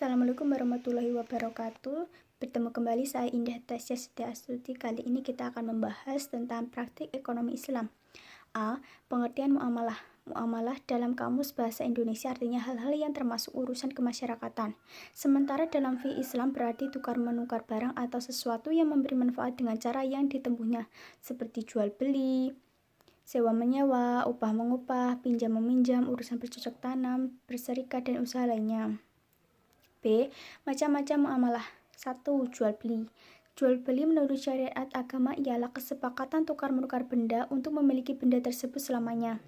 Assalamualaikum warahmatullahi wabarakatuh. Bertemu kembali saya Indah Tasya Siti Astuti. Kali ini kita akan membahas tentang praktik ekonomi Islam. A. Pengertian muamalah. Muamalah dalam Kamus Bahasa Indonesia artinya hal-hal yang termasuk urusan kemasyarakatan. Sementara dalam fikih Islam berarti tukar-menukar barang atau sesuatu yang memberi manfaat dengan cara yang ditempuhnya, seperti jual beli, sewa menyewa, upah mengupah, pinjam meminjam, urusan bercocok tanam, berserikat, dan usaha lainnya. B. Macam-macam muamalah. 1. Jual beli. Jual beli menurut syariat agama ialah kesepakatan tukar-menukar benda untuk memiliki benda tersebut selamanya.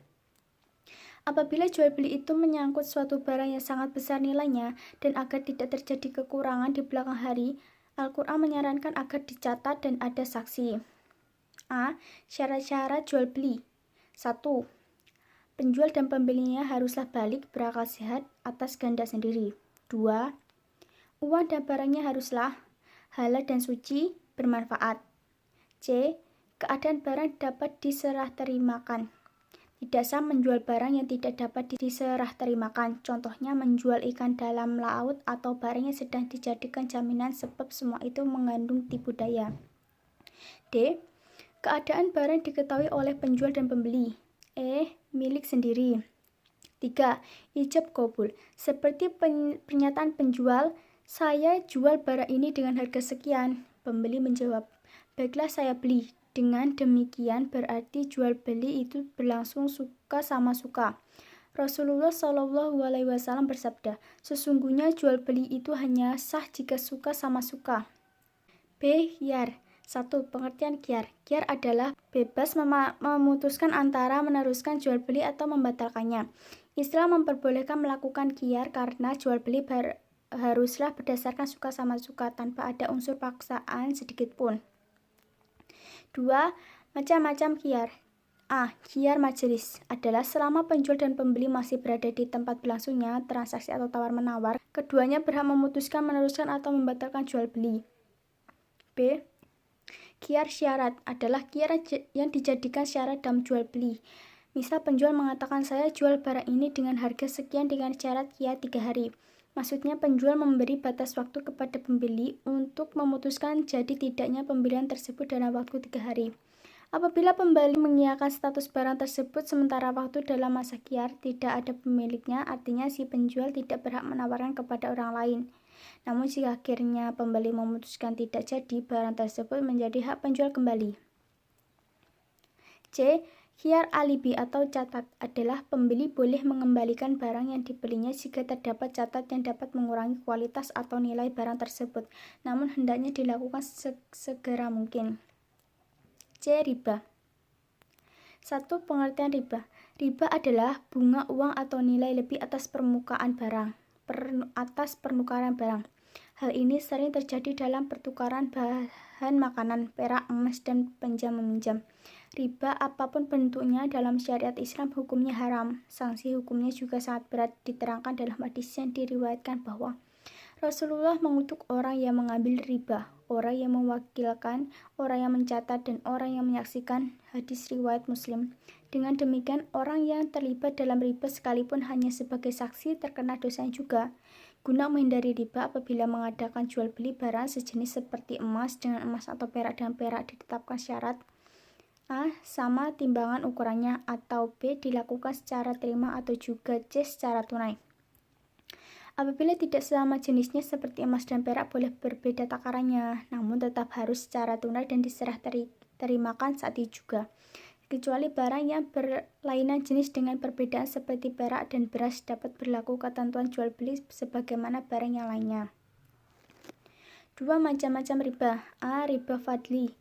Apabila jual beli itu menyangkut suatu barang yang sangat besar nilainya dan agar tidak terjadi kekurangan di belakang hari, Al-Quran menyarankan agar dicatat dan ada saksi. A. Syarat-syarat jual beli. 1. Penjual dan pembelinya haruslah balik berakal sehat atas kehendak sendiri. 2. Uang dan barangnya haruslah halal dan suci, bermanfaat. C. Keadaan barang dapat diserah terimakan. Tidak sah menjual barang yang tidak dapat diserah terimakan. Contohnya menjual ikan dalam laut atau barang yang sedang dijadikan jaminan sebab semua itu mengandung tipu daya. D. Keadaan barang diketahui oleh penjual dan pembeli. E. Milik sendiri. 3. Ijab qabul. Seperti pernyataan penjual, saya jual barang ini dengan harga sekian. Pembeli menjawab, baiklah saya beli. Dengan demikian berarti jual beli itu berlangsung suka sama suka. Rasulullah SAW bersabda, sesungguhnya jual beli itu hanya sah jika suka sama suka. B. Khiyar. 1. Pengertian khiyar. Khiyar adalah bebas memutuskan antara meneruskan jual beli atau membatalkannya. Islam memperbolehkan melakukan khiyar karena jual beli haruslah berdasarkan suka sama suka tanpa ada unsur paksaan sedikit pun. 2. Macam-macam khiyar. A. Khiyar majelis adalah selama penjual dan pembeli masih berada di tempat berlangsungnya transaksi atau tawar-menawar, keduanya berhak memutuskan meneruskan atau membatalkan jual beli. B. Khiyar syarat adalah khiyar yang dijadikan syarat dalam jual beli. Misal penjual mengatakan saya jual barang ini dengan harga sekian dengan syarat khiyar 3 hari. Maksudnya penjual memberi batas waktu kepada pembeli untuk memutuskan jadi tidaknya pembelian tersebut dalam waktu 3 hari. Apabila pembeli mengiyakan status barang tersebut sementara waktu dalam masa khiyar tidak ada pemiliknya, artinya si penjual tidak berhak menawarkan kepada orang lain. Namun jika akhirnya pembeli memutuskan tidak jadi, barang tersebut menjadi hak penjual kembali. C. Khiyar alibi atau catat adalah pembeli boleh mengembalikan barang yang dibelinya jika terdapat catat yang dapat mengurangi kualitas atau nilai barang tersebut, namun hendaknya dilakukan segera mungkin. C. Riba. 1. Pengertian riba. Riba adalah bunga uang atau nilai lebih atas permukaan barang, atas pernukaran barang. Hal ini sering terjadi dalam pertukaran bahan makanan, perak, emas, dan pinjam meminjam. Riba apapun bentuknya dalam syariat Islam hukumnya haram. Sanksi hukumnya juga sangat berat. Diterangkan dalam hadis yang diriwayatkan bahwa Rasulullah mengutuk orang yang mengambil riba, orang yang mewakilkan, orang yang mencatat, dan orang yang menyaksikan. Hadis riwayat Muslim. Dengan demikian, orang yang terlibat dalam riba sekalipun hanya sebagai saksi terkena dosanya juga. Guna menghindari riba, apabila mengadakan jual beli barang sejenis seperti emas dengan emas atau perak dengan perak ditetapkan syarat A. Sama timbangan ukurannya, atau B. Dilakukan secara terima, atau juga C. Secara tunai. Apabila tidak sama jenisnya seperti emas dan perak boleh berbeda takarannya, namun tetap harus secara tunai dan diserah terimakan saat itu juga. Kecuali barang yang berlainan jenis dengan perbedaan seperti perak dan beras dapat berlaku ketentuan jual beli sebagaimana barang yang lainnya. 2. Macam-macam riba. A. Riba fadli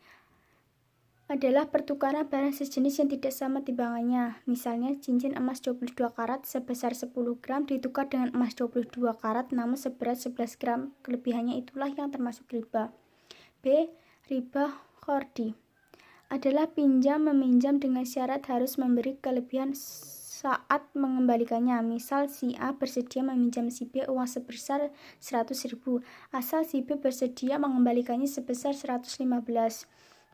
adalah pertukaran barang sejenis yang tidak sama timbangannya. Misalnya cincin emas 22 karat sebesar 10 gram ditukar dengan emas 22 karat namun seberat 11 gram. Kelebihannya itulah yang termasuk riba. B. Riba qardi adalah pinjam meminjam dengan syarat harus memberi kelebihan saat mengembalikannya. Misal si A bersedia meminjam si B uang sebesar 100.000, asal si B bersedia mengembalikannya sebesar 115.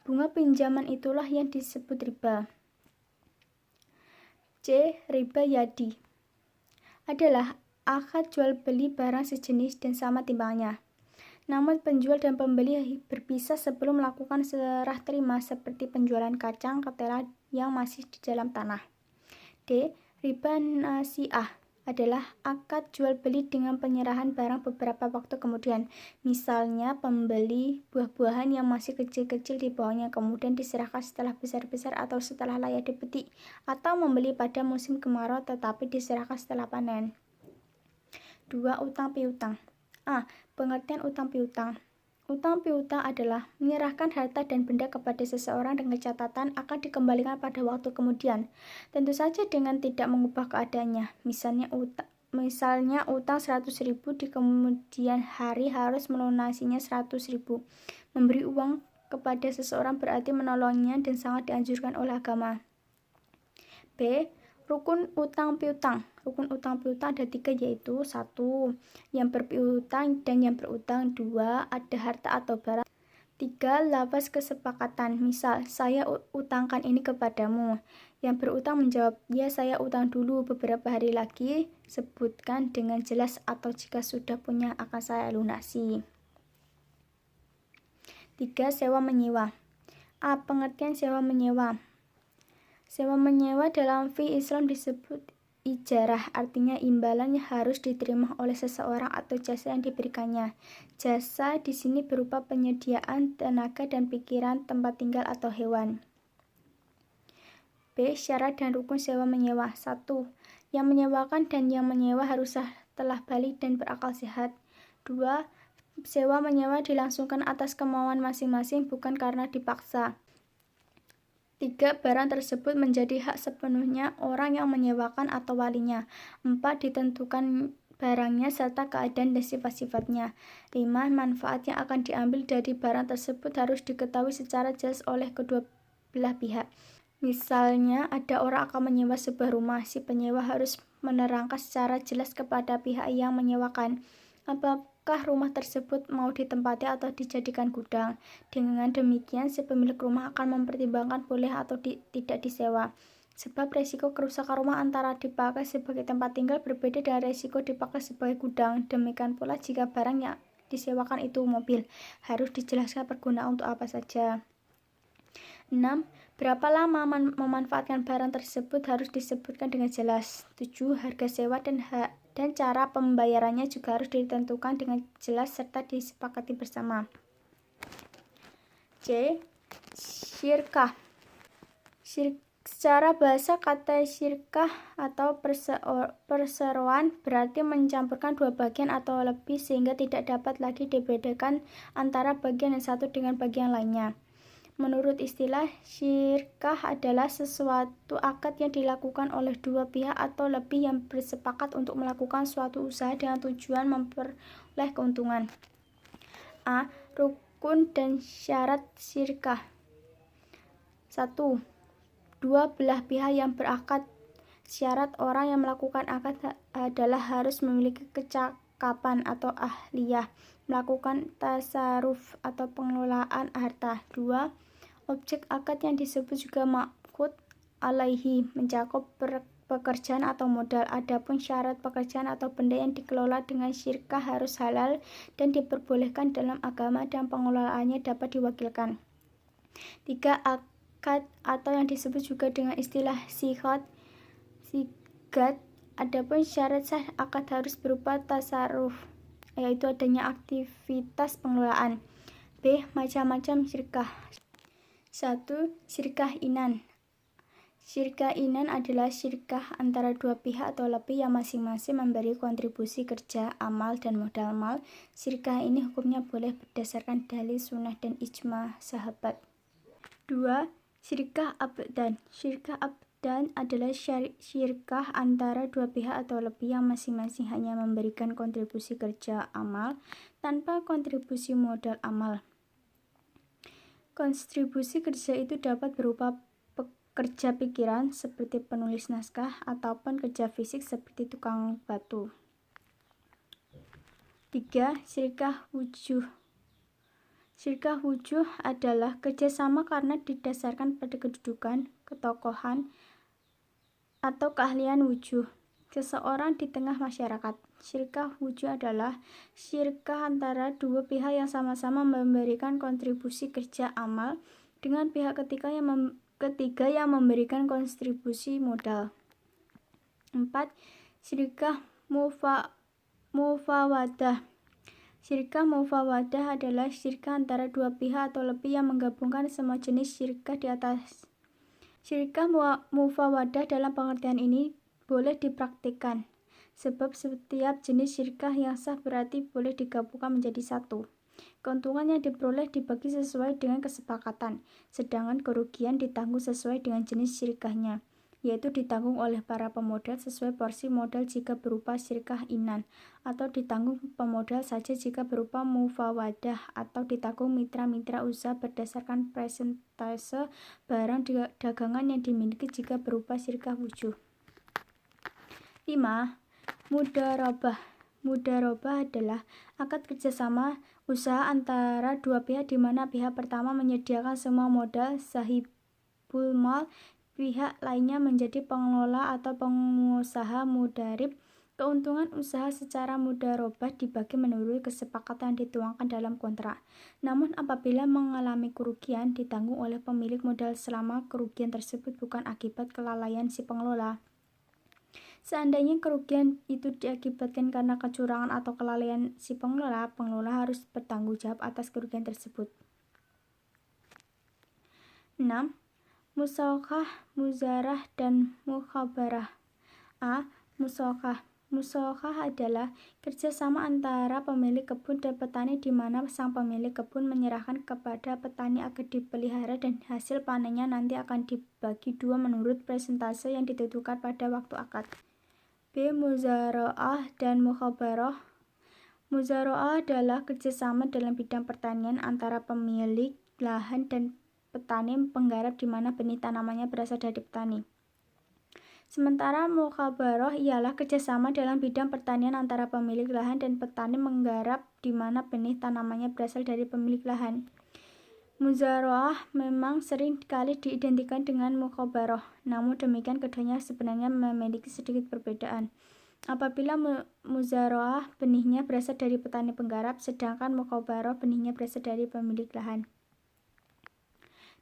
Bunga pinjaman itulah yang disebut riba. C. Riba yadi adalah akad jual beli barang sejenis dan sama timbangnya. Namun penjual dan pembeli berpisah sebelum melakukan serah terima seperti penjualan kacang ketela yang masih di dalam tanah. D. Riba nasi'ah adalah akad jual beli dengan penyerahan barang beberapa waktu kemudian. Misalnya pembeli buah-buahan yang masih kecil-kecil di bawahnya kemudian diserahkan setelah besar-besar atau setelah layak dipetik, atau membeli pada musim kemarau tetapi diserahkan setelah panen. 2. Utang piutang. A. Pengertian utang piutang. Utang piutang adalah menyerahkan harta dan benda kepada seseorang dengan catatan akan dikembalikan pada waktu kemudian, tentu saja dengan tidak mengubah keadaannya. Misalnya utang 100.000 di kemudian hari harus melunasinya 100.000. Memberi uang kepada seseorang berarti menolongnya dan sangat dianjurkan oleh agama. B. Rukun utang piutang. Rukun utang piutang ada 3, yaitu 1. Yang berpiutang dan yang berutang. 2. Ada harta atau barang. 3. Lafaz kesepakatan. Misal, saya utangkan ini kepadamu. Yang berutang menjawab, ya saya utang dulu, beberapa hari lagi. Sebutkan dengan jelas atau jika sudah punya akan saya lunasi. 3. Sewa menyewa. A. Pengertian sewa menyewa. Sewa menyewa dalam fiqh Islam disebut ijarah, artinya imbalan yang harus diterima oleh seseorang atau jasa yang diberikannya. Jasa di sini berupa penyediaan tenaga dan pikiran, tempat tinggal atau hewan. B. Syarat dan rukun sewa menyewa. 1. Yang menyewakan dan yang menyewa harus telah balik dan berakal sehat. 2. Sewa menyewa dilangsungkan atas kemauan masing-masing, bukan karena dipaksa. 3. Barang tersebut menjadi hak sepenuhnya orang yang menyewakan atau walinya. 4. Ditentukan barangnya serta keadaan dan sifat-sifatnya. 5. Manfaat yang akan diambil dari barang tersebut harus diketahui secara jelas oleh kedua belah pihak. Misalnya, ada orang akan menyewa sebuah rumah, si penyewa harus menerangkan secara jelas kepada pihak yang menyewakan apakah rumah tersebut mau ditempati atau dijadikan gudang. Dengan demikian, si pemilik rumah akan mempertimbangkan boleh atau tidak disewa. Sebab resiko kerusakan rumah antara dipakai sebagai tempat tinggal berbeda dengan resiko dipakai sebagai gudang. Demikian pula jika barang yang disewakan itu mobil, harus dijelaskan pergunaan untuk apa saja. 6. Berapa lama memanfaatkan barang tersebut harus disebutkan dengan jelas. 7. Harga sewa dan cara pembayarannya juga harus ditentukan dengan jelas serta disepakati bersama. C. Syirkah. Secara bahasa, kata syirkah atau perseroan berarti mencampurkan dua bagian atau lebih sehingga tidak dapat lagi dibedakan antara bagian yang satu dengan bagian lainnya. Menurut istilah, syirkah adalah sesuatu akad yang dilakukan oleh dua pihak atau lebih yang bersepakat untuk melakukan suatu usaha dengan tujuan memperoleh keuntungan. A. Rukun dan syarat syirkah. 1. Dua belah pihak yang berakad. Syarat orang yang melakukan akad adalah harus memiliki kecakapan atau ahliyah melakukan tasarruf atau pengelolaan harta. 2. Objek akad yang disebut juga ma'qud alaihi mencakup pekerjaan atau modal. Adapun syarat pekerjaan atau benda yang dikelola dengan syirkah harus halal dan diperbolehkan dalam agama dan pengelolaannya dapat diwakilkan. 3. Akad atau yang disebut juga dengan istilah sigat. Adapun syarat sah akad harus berupa tasarruf, yaitu adanya aktivitas pengelolaan. B. Macam-macam syirkah. 1. Syirkah inan. Syirkah inan adalah syirkah antara dua pihak atau lebih yang masing-masing memberi kontribusi kerja, amal, dan modal mal. Syirkah ini hukumnya boleh berdasarkan dalil sunnah dan ijma sahabat. 2. Syirkah abdan. Syirkah abdan adalah syirkah antara dua pihak atau lebih yang masing-masing hanya memberikan kontribusi kerja, amal, tanpa kontribusi modal amal. Kontribusi kerja itu dapat berupa kerja pikiran seperti penulis naskah ataupun kerja fisik seperti tukang batu. 3. Syirkah wujuh. Syirkah wujuh adalah kerjasama karena didasarkan pada kedudukan, ketokohan, atau keahlian wujuh seseorang di tengah masyarakat. Syirkah wujud adalah syirkah antara dua pihak yang sama-sama memberikan kontribusi kerja amal dengan pihak ketiga yang memberikan kontribusi modal. 4. Syirkah mufawadah. Syirkah mufawadah adalah syirkah antara dua pihak atau lebih yang menggabungkan semua jenis syirkah di atas. Syirkah mufawadah dalam pengertian ini boleh dipraktikkan, sebab setiap jenis syirkah yang sah berarti boleh digabungkan menjadi satu. Keuntungan yang diperoleh dibagi sesuai dengan kesepakatan, sedangkan kerugian ditanggung sesuai dengan jenis syirkahnya, yaitu ditanggung oleh para pemodal sesuai porsi modal jika berupa syirkah inan, atau ditanggung pemodal saja jika berupa mufawadah, atau ditanggung mitra-mitra usaha berdasarkan persentase barang dagangan yang dimiliki jika berupa syirkah wujuh. 5. Mudharabah. Mudharabah adalah akad kerjasama usaha antara dua pihak di mana pihak pertama menyediakan semua modal sahibul mal, pihak lainnya menjadi pengelola atau pengusaha mudharib. Keuntungan usaha secara mudharabah dibagi menurut kesepakatan dituangkan dalam kontrak. Namun apabila mengalami kerugian ditanggung oleh pemilik modal selama kerugian tersebut bukan akibat kelalaian si pengelola. Seandainya kerugian itu diakibatkan karena kecurangan atau kelalaian si pengelola harus bertanggung jawab atas kerugian tersebut. 6. Musyarakah, muzarah, dan mukhabarah. A. Musyarakah. Musyarakah adalah kerjasama antara pemilik kebun dan petani di mana sang pemilik kebun menyerahkan kepada petani agar dipelihara dan hasil panennya nanti akan dibagi dua menurut persentase yang ditentukan pada waktu akad. B. Muzara'ah dan mukhabarah. Muzara'ah adalah kerjasama dalam bidang pertanian antara pemilik lahan dan petani penggarap di mana benih tanamannya berasal dari petani. Sementara mukhabarah ialah kerjasama dalam bidang pertanian antara pemilik lahan dan petani menggarap di mana benih tanamannya berasal dari pemilik lahan. Muzara'ah memang sering kali diidentikan dengan mukhabarah, namun demikian keduanya sebenarnya memiliki sedikit perbedaan. Apabila muzara'ah benihnya berasal dari petani penggarap, sedangkan mukhabarah benihnya berasal dari pemilik lahan.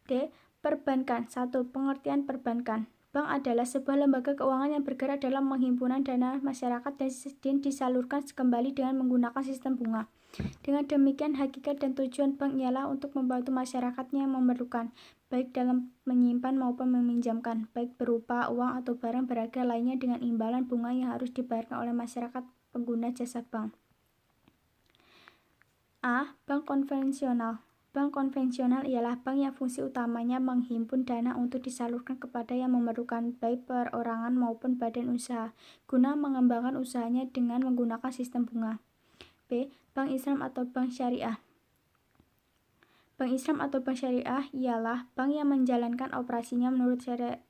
D. Perbankan. 1. Pengertian perbankan. Bank adalah sebuah lembaga keuangan yang bergerak dalam penghimpunan dana masyarakat dan disalurkan kembali dengan menggunakan sistem bunga. Dengan demikian, hakikat dan tujuan bank ialah untuk membantu masyarakatnya yang memerlukan, baik dalam menyimpan maupun meminjamkan, baik berupa uang atau barang berharga lainnya dengan imbalan bunga yang harus dibayarkan oleh masyarakat pengguna jasa bank. A. Bank konvensional. Bank konvensional ialah bank yang fungsi utamanya menghimpun dana untuk disalurkan kepada yang memerlukan, baik perorangan maupun badan usaha, guna mengembangkan usahanya dengan menggunakan sistem bunga. B. Bank Islam atau Bank Syariah. Bank Islam atau Bank Syariah ialah bank yang menjalankan operasinya menurut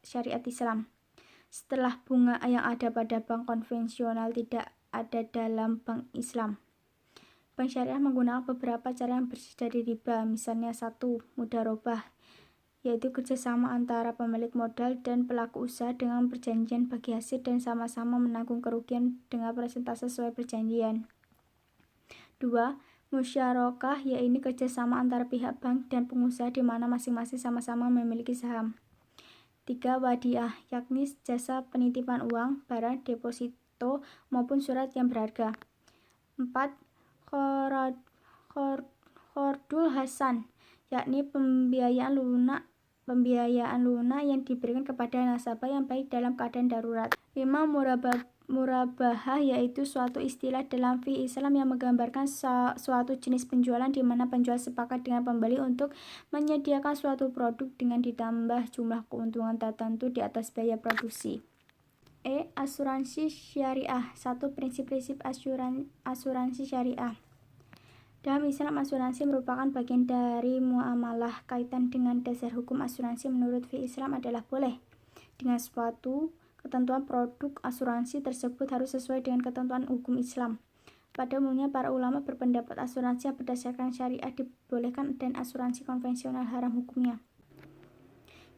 syariat Islam. Setelah bunga yang ada pada bank konvensional tidak ada dalam bank Islam, Bank Syariah menggunakan beberapa cara yang bersih dari riba, misalnya 1. Mudharabah, yaitu kerjasama antara pemilik modal dan pelaku usaha dengan perjanjian bagi hasil dan sama-sama menanggung kerugian dengan persentase sesuai perjanjian. 2. Musyarakah, yaitu kerjasama antara pihak bank dan pengusaha di mana masing-masing sama-sama memiliki saham. 3. Wadiah, yakni jasa penitipan uang, barang, deposito, maupun surat yang berharga. 4. Qardul Hasan, yakni pembiayaan lunak yang diberikan kepada nasabah yang baik dalam keadaan darurat. 5. Murabahah, yaitu suatu istilah dalam fiqh Islam yang menggambarkan suatu jenis penjualan di mana penjual sepakat dengan pembeli untuk menyediakan suatu produk dengan ditambah jumlah keuntungan tertentu di atas biaya produksi. E. Asuransi syariah. 1. Prinsip-prinsip asuransi syariah. Dalam Islam, asuransi merupakan bagian dari muamalah. Kaitan dengan dasar hukum asuransi menurut fiqh Islam adalah boleh dengan suatu ketentuan produk asuransi tersebut harus sesuai dengan ketentuan hukum Islam. Pada umumnya, para ulama berpendapat asuransi yang berdasarkan syariah dibolehkan dan asuransi konvensional haram hukumnya.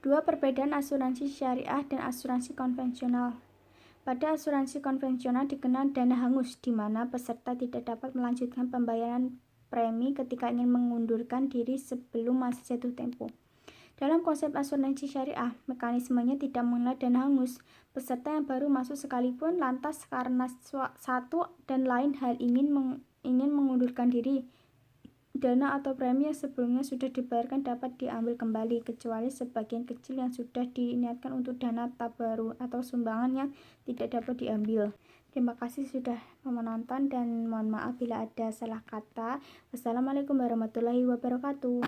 2. Perbedaan asuransi syariah dan asuransi konvensional. Pada asuransi konvensional dikenal dana hangus, di mana peserta tidak dapat melanjutkan pembayaran premi ketika ingin mengundurkan diri sebelum masa jatuh tempo. Dalam konsep asuransi syariah, mekanismenya tidak mengenal dana hangus. Peserta yang baru masuk sekalipun lantas karena satu dan lain hal ingin mengundurkan diri, dana atau premi yang sebelumnya sudah dibayarkan dapat diambil kembali, kecuali sebagian kecil yang sudah diniatkan untuk dana tabaru atau sumbangan yang tidak dapat diambil. Terima kasih sudah menonton dan mohon maaf bila ada salah kata. Wassalamualaikum warahmatullahi wabarakatuh.